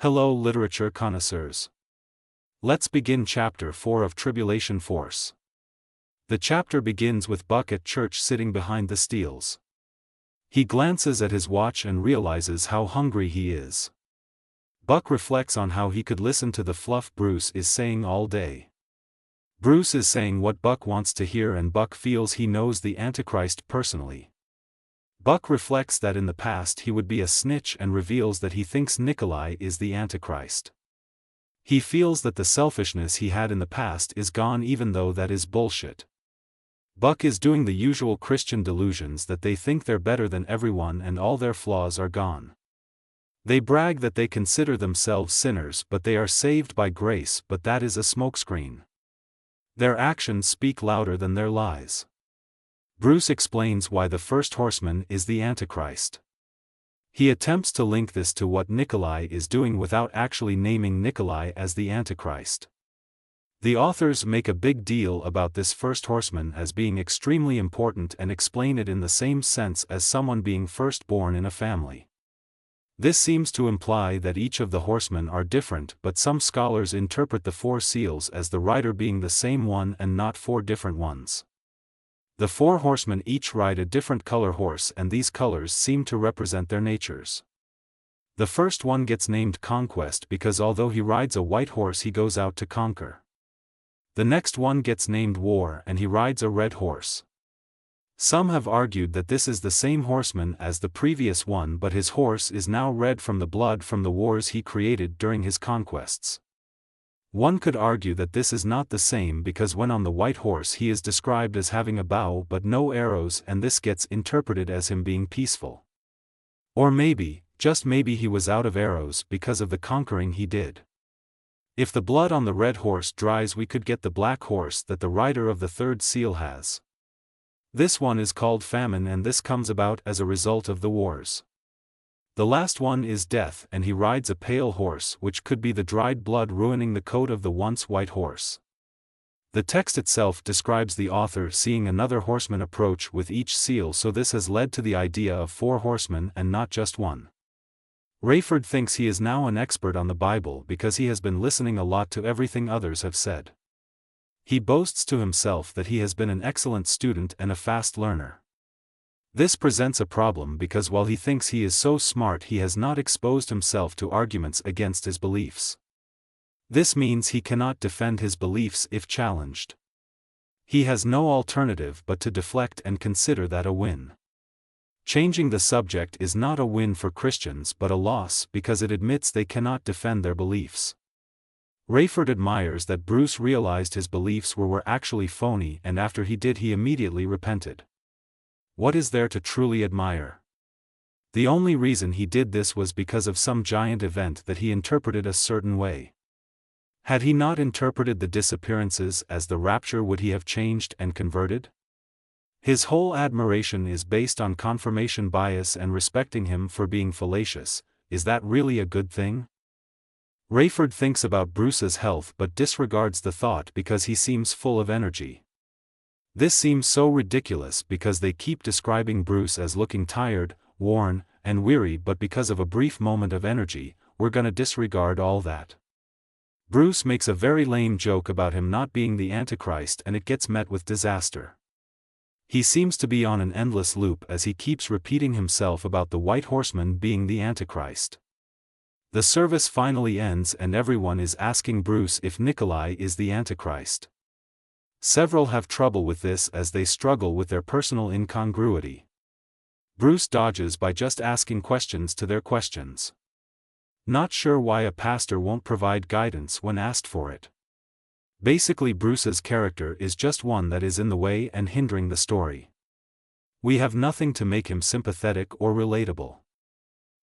Hello literature connoisseurs. Let's begin chapter 4 of Tribulation Force. The chapter begins with Buck at church sitting behind the steels. He glances at his watch and realizes how hungry he is. Buck reflects on how he could listen to the fluff Bruce is saying all day. Bruce is saying what Buck wants to hear and Buck feels he knows the Antichrist personally. Buck reflects that in the past he would be a snitch and reveals that he thinks Nikolai is the Antichrist. He feels that the selfishness he had in the past is gone even though that is bullshit. Buck is doing the usual Christian delusions that they think they're better than everyone and all their flaws are gone. They brag that they consider themselves sinners but they are saved by grace, but that is a smokescreen. Their actions speak louder than their lies. Bruce explains why the first horseman is the Antichrist. He attempts to link this to what Nikolai is doing without actually naming Nikolai as the Antichrist. The authors make a big deal about this first horseman as being extremely important and explain it in the same sense as someone being firstborn in a family. This seems to imply that each of the horsemen are different, but some scholars interpret the four seals as the rider being the same one and not four different ones. The four horsemen each ride a different color horse and these colors seem to represent their natures. The first one gets named Conquest because although he rides a white horse he goes out to conquer. The next one gets named War and he rides a red horse. Some have argued that this is the same horseman as the previous one but his horse is now red from the blood from the wars he created during his conquests. One could argue that this is not the same because when on the white horse he is described as having a bow but no arrows and this gets interpreted as him being peaceful. Or maybe, just maybe he was out of arrows because of the conquering he did. If the blood on the red horse dries we could get the black horse that the rider of the third seal has. This one is called Famine and this comes about as a result of the wars. The last one is Death and he rides a pale horse which could be the dried blood ruining the coat of the once white horse. The text itself describes the author seeing another horseman approach with each seal, so this has led to the idea of four horsemen and not just one. Rayford thinks he is now an expert on the Bible because he has been listening a lot to everything others have said. He boasts to himself that he has been an excellent student and a fast learner. This presents a problem because while he thinks he is so smart he has not exposed himself to arguments against his beliefs. This means he cannot defend his beliefs if challenged. He has no alternative but to deflect and consider that a win. Changing the subject is not a win for Christians but a loss because it admits they cannot defend their beliefs. Rayford admires that Bruce realized his beliefs were actually phony and after he did he immediately repented. What is there to truly admire? The only reason he did this was because of some giant event that he interpreted a certain way. Had he not interpreted the disappearances as the rapture, would he have changed and converted? His whole admiration is based on confirmation bias and respecting him for being fallacious. Is that really a good thing? Rayford thinks about Bruce's health but disregards the thought because he seems full of energy. This seems so ridiculous because they keep describing Bruce as looking tired, worn, and weary, but because of a brief moment of energy, we're gonna disregard all that. Bruce makes a very lame joke about him not being the Antichrist and it gets met with disaster. He seems to be on an endless loop as he keeps repeating himself about the white horseman being the Antichrist. The service finally ends and everyone is asking Bruce if Nikolai is the Antichrist. Several have trouble with this as they struggle with their personal incongruity. Bruce dodges by just asking questions to their questions. Not sure why a pastor won't provide guidance when asked for it. Basically Bruce's character is just one that is in the way and hindering the story. We have nothing to make him sympathetic or relatable.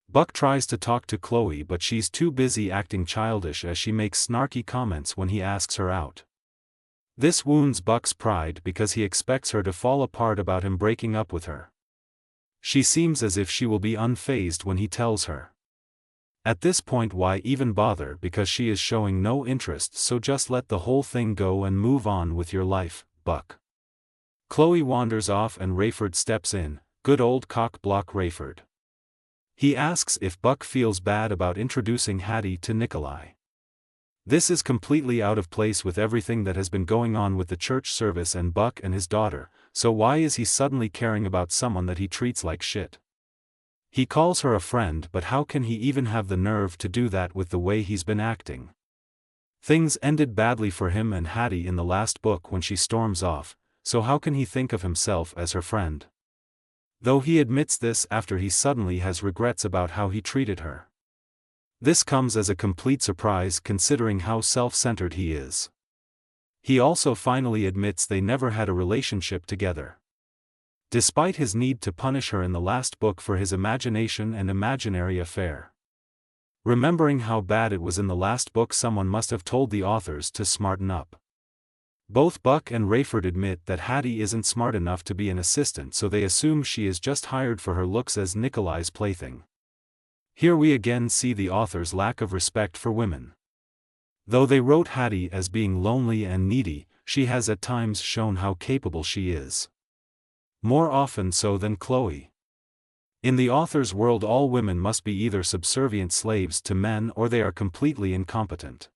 Buck tries to talk to Chloe but she's too busy acting childish as she makes snarky comments when he asks her out. This wounds Buck's pride because he expects her to fall apart about him breaking up with her. She seems as if she will be unfazed when he tells her. At this point, why even bother because she is showing no interest, so just let the whole thing go and move on with your life, Buck. Chloe wanders off and Rayford steps in, good old cock block Rayford. He asks if Buck feels bad about introducing Hattie to Nikolai. This is completely out of place with everything that has been going on with the church service and Buck and his daughter, so why is he suddenly caring about someone that he treats like shit? He calls her a friend, but how can he even have the nerve to do that with the way he's been acting? Things ended badly for him and Hattie in the last book when she storms off, so how can he think of himself as her friend? Though he admits this after he suddenly has regrets about how he treated her. This comes as a complete surprise considering how self-centered he is. He also finally admits they never had a relationship together. Despite his need to punish her in the last book for his imagination and imaginary affair. Remembering how bad it was in the last book, someone must have told the authors to smarten up. Both Buck and Rayford admit that Hattie isn't smart enough to be an assistant, so they assume she is just hired for her looks as Nikolai's plaything. Here we again see the author's lack of respect for women. Though they wrote Hattie as being lonely and needy, she has at times shown how capable she is. More often so than Chloe. In the author's world, all women must be either subservient slaves to men or they are completely incompetent.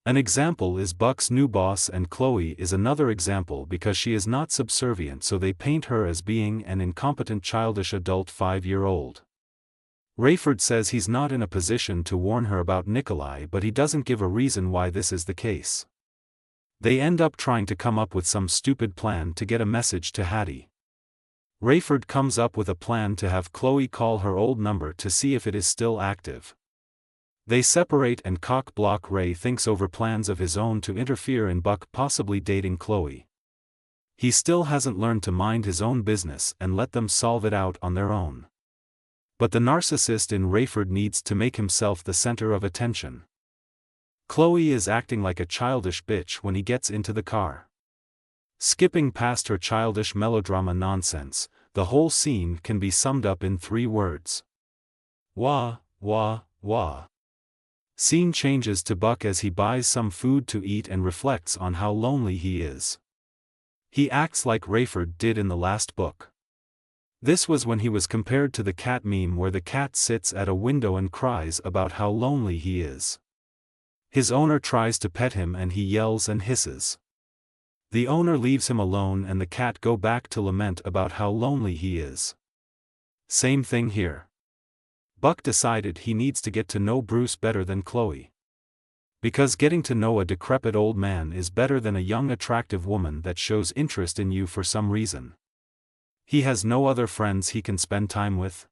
An example is Buck's new boss, and Chloe is another example because she is not subservient, so they paint her as being an incompetent childish adult 5-year-old. Rayford says he's not in a position to warn her about Nikolai, but he doesn't give a reason why this is the case. They end up trying to come up with some stupid plan to get a message to Hattie. Rayford comes up with a plan to have Chloe call her old number to see if it is still active. They separate and cock-block. Ray thinks over plans of his own to interfere in Buck possibly dating Chloe. He still hasn't learned to mind his own business and let them solve it out on their own. But the narcissist in Rayford needs to make himself the center of attention. Chloe is acting like a childish bitch when he gets into the car. Skipping past her childish melodrama nonsense, the whole scene can be summed up in 3 words. Wah, wah, wah. Scene changes to Buck as he buys some food to eat and reflects on how lonely he is. He acts like Rayford did in the last book. This was when he was compared to the cat meme where the cat sits at a window and cries about how lonely he is. His owner tries to pet him and he yells and hisses. The owner leaves him alone and the cat go back to lament about how lonely he is. Same thing here. Buck decided he needs to get to know Bruce better than Chloe. Because getting to know a decrepit old man is better than a young attractive woman that shows interest in you for some reason. He has no other friends he can spend time with.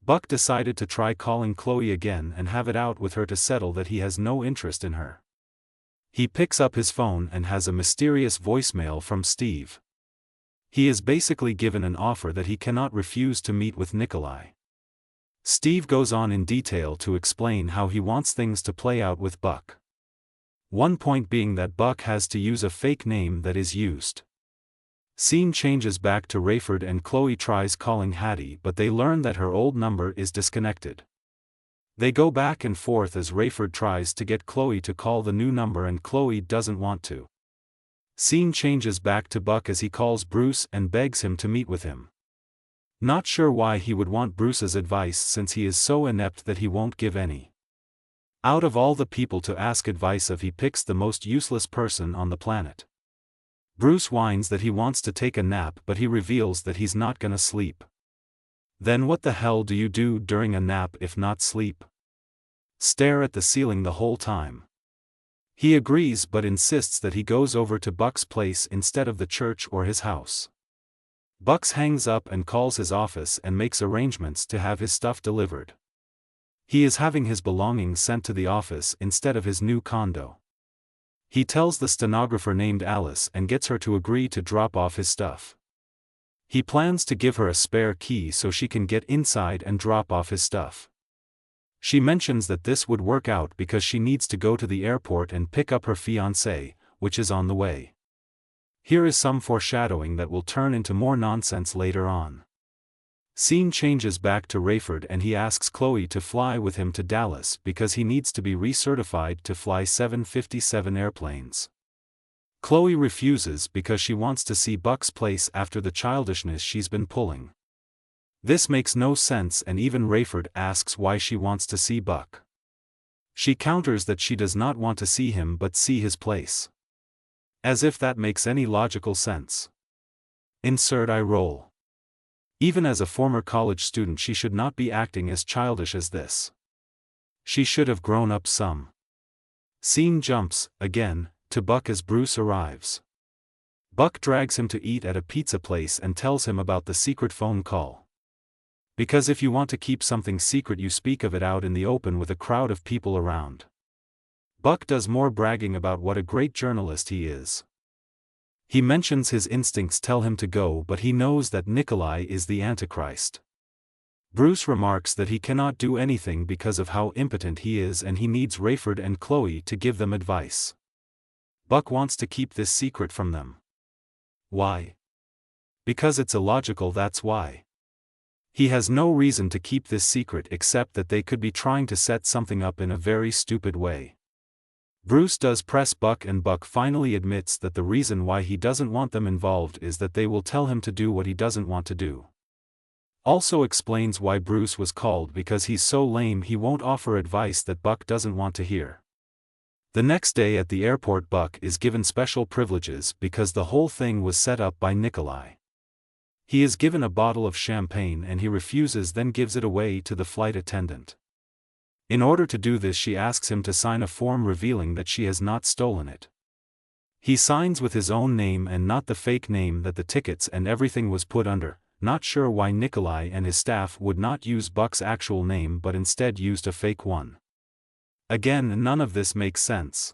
Buck decided to try calling Chloe again and have it out with her to settle that he has no interest in her. He picks up his phone and has a mysterious voicemail from Steve. He is basically given an offer that he cannot refuse to meet with Nikolai. Steve goes on in detail to explain how he wants things to play out with Buck. One point being that Buck has to use a fake name that is used. Scene changes back to Rayford and Chloe tries calling Hattie, but they learn that her old number is disconnected. They go back and forth as Rayford tries to get Chloe to call the new number and Chloe doesn't want to. Scene changes back to Buck as he calls Bruce and begs him to meet with him. Not sure why he would want Bruce's advice since he is so inept that he won't give any. Out of all the people to ask advice of, he picks the most useless person on the planet. Bruce whines that he wants to take a nap, but he reveals that he's not gonna sleep. Then what the hell do you do during a nap if not sleep? Stare at the ceiling the whole time. He agrees but insists that he goes over to Buck's place instead of the church or his house. Buck hangs up and calls his office and makes arrangements to have his stuff delivered. He is having his belongings sent to the office instead of his new condo. He tells the stenographer named Alice and gets her to agree to drop off his stuff. He plans to give her a spare key so she can get inside and drop off his stuff. She mentions that this would work out because she needs to go to the airport and pick up her fiancé, which is on the way. Here is some foreshadowing that will turn into more nonsense later on. Scene changes back to Rayford and he asks Chloe to fly with him to Dallas because he needs to be recertified to fly 757 airplanes. Chloe refuses because she wants to see Buck's place after the childishness she's been pulling. This makes no sense, and even Rayford asks why she wants to see Buck. She counters that she does not want to see him but see his place. As if that makes any logical sense. Insert eye roll. Even as a former college student, she should not be acting as childish as this. She should have grown up some. Scene jumps, again, to Buck as Bruce arrives. Buck drags him to eat at a pizza place and tells him about the secret phone call. Because if you want to keep something secret, you speak of it out in the open with a crowd of people around. Buck does more bragging about what a great journalist he is. He mentions his instincts tell him to go, but he knows that Nikolai is the Antichrist. Bruce remarks that he cannot do anything because of how impotent he is, and he needs Rayford and Chloe to give them advice. Buck wants to keep this secret from them. Why? Because it's illogical, that's why. He has no reason to keep this secret except that they could be trying to set something up in a very stupid way. Bruce does press Buck, and Buck finally admits that the reason why he doesn't want them involved is that they will tell him to do what he doesn't want to do. Also explains why Bruce was called, because he's so lame he won't offer advice that Buck doesn't want to hear. The next day at the airport, Buck is given special privileges because the whole thing was set up by Nikolai. He is given a bottle of champagne and he refuses, then gives it away to the flight attendant. In order to do this, she asks him to sign a form revealing that she has not stolen it. He signs with his own name and not the fake name that the tickets and everything was put under, not sure why Nikolai and his staff would not use Buck's actual name but instead used a fake one. Again, none of this makes sense.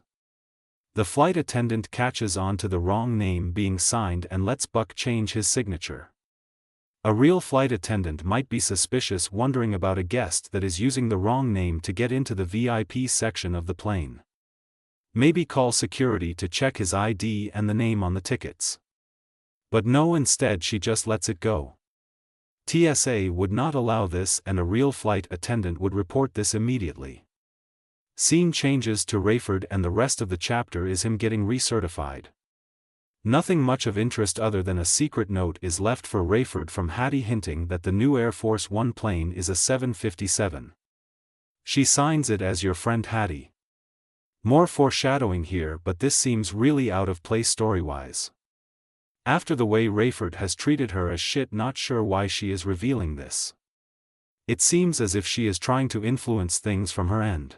The flight attendant catches on to the wrong name being signed and lets Buck change his signature. A real flight attendant might be suspicious, wondering about a guest that is using the wrong name to get into the VIP section of the plane. Maybe call security to check his ID and the name on the tickets. But no, instead she just lets it go. TSA would not allow this, and a real flight attendant would report this immediately. Scene changes to Rayford, and the rest of the chapter is him getting recertified. Nothing much of interest other than a secret note is left for Rayford from Hattie hinting that the new Air Force One plane is a 757. She signs it as your friend Hattie. More foreshadowing here, but this seems really out of place story-wise. After the way Rayford has treated her as shit, not sure why she is revealing this. It seems as if she is trying to influence things from her end.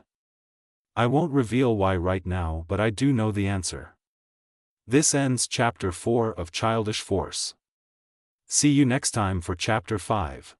I won't reveal why right now, but I do know the answer. This ends Chapter 4 of Childish Force. See you next time for Chapter 5.